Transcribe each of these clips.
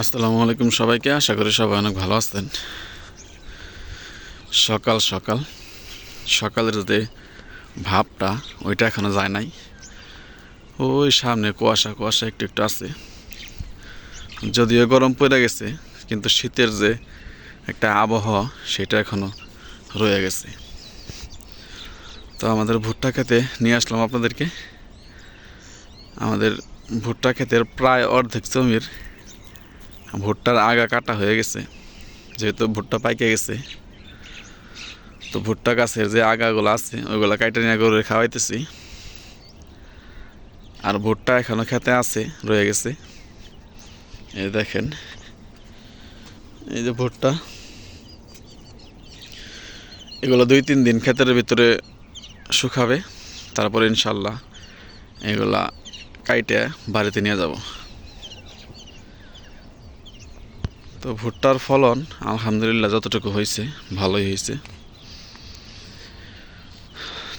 আসসালামু আলাইকুম সবাইকে। আশা করি সবাই অনেক ভালো আছেন। সকাল সকাল সকালের যে ভাবটা ওইটা এখনো যায় নাই। ওই সামনে কুয়াশা কুয়াশা একটু একটু আছে, যদিও গরম পড়ে গেছে, কিন্তু শীতের যে একটা আবহাওয়া সেটা এখনো রয়ে গেছে। তো আমাদের ভুট্টা খেতে নিয়ে আসলাম আপনাদেরকে। আমাদের ভুট্টা ক্ষেতের প্রায় অর্ধেক জমির ভুট্টার আগা কাটা হয়ে গেছে, যেহেতু ভুট্টা পাইকে গেছে। তো ভুট্টা গাছের যে আগাগুলো আছে ওইগুলো কাইটে নিয়ে গরুরে খাওয়াইতেছি। আর ভুট্টা এখনো খেতে আছে, রয়ে গেছে। এই দেখেন, এই যে ভুট্টা, এগুলো 2-3 দিন ক্ষেতের ভিতরে শুকাবে, তারপরে ইনশাল্লাহ এগুলা কাইটে বাড়িতে নিয়ে যাব। তো ভুট্টার ফলন আলহামদুলিল্লাহ যতটুকু হয়েছে ভালোই হয়েছে।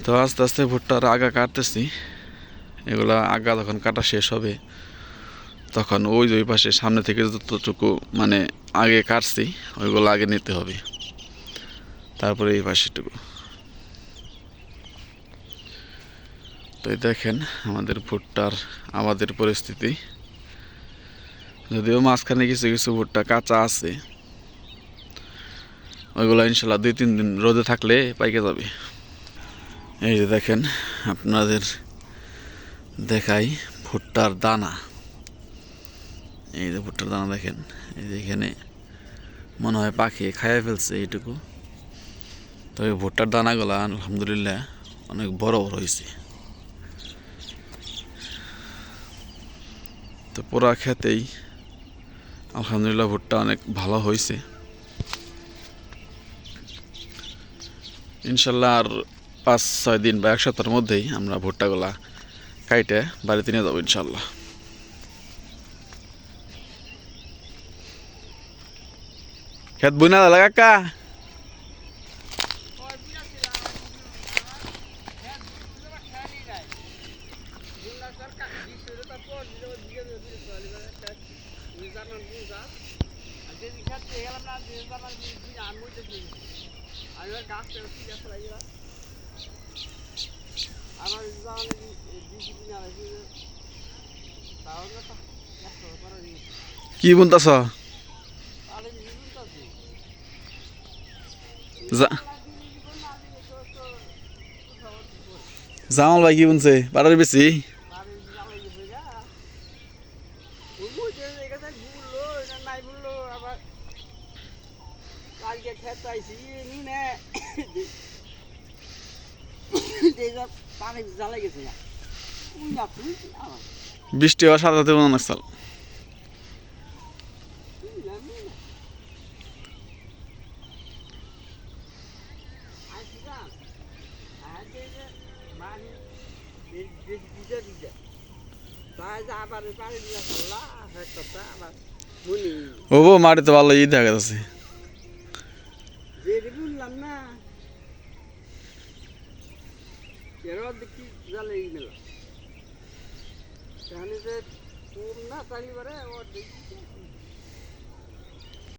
তো আস্তে আস্তে ভুট্টার আগা কাটতেছি। এগুলা আগা যখন কাটা শেষ হবে তখন ওই পাশে সামনে থেকে যতটুকু মানে আগে কাটছি ওইগুলো আগে নিতে হবে, তারপরে এই পাশেটুকু। তো এই দেখেন আমাদের ভুট্টার আবাদের পরিস্থিতি। যদিও মাঝখানে কিছু কিছু ভুট্টা কাঁচা আছে, ওইগুলো ইনশাল্লাহ 2-3 দিন রোদে থাকলে পাইকে যাবে। এই যে দেখেন, আপনাদের দেখাই ভুট্টার দানা। এই যে ভুট্টার দানা দেখেন, এই যে এখানে মনে হয় পাখি খাইয়ে ফেলছে এইটুকু। তবে ভুট্টার দানাগুলো আলহামদুলিল্লাহ অনেক বড় বড় হয়েছে। তো পুরা খেতেই আলহামদুলিল্লাহ ভুট্টা অনেক ভালো হয়েছে। ইনশাল্লাহ আর 5-6 দিন বা 1 সপ্তাহের মধ্যেই আমরা ভুট্টাগুলা কাইটে বাড়িতে নিয়ে যাবো ইনশাল্লাহ। খেত বুনা দাদা কাকা, কি বুনতাছ? জামাল ভাই কি বুনছে? বাড়ার বেশি বৃষ্টি হওয়ার সাথে সাথে মনে চাল। ও মাটিতে ভালো ই দেখা যাচ্ছে।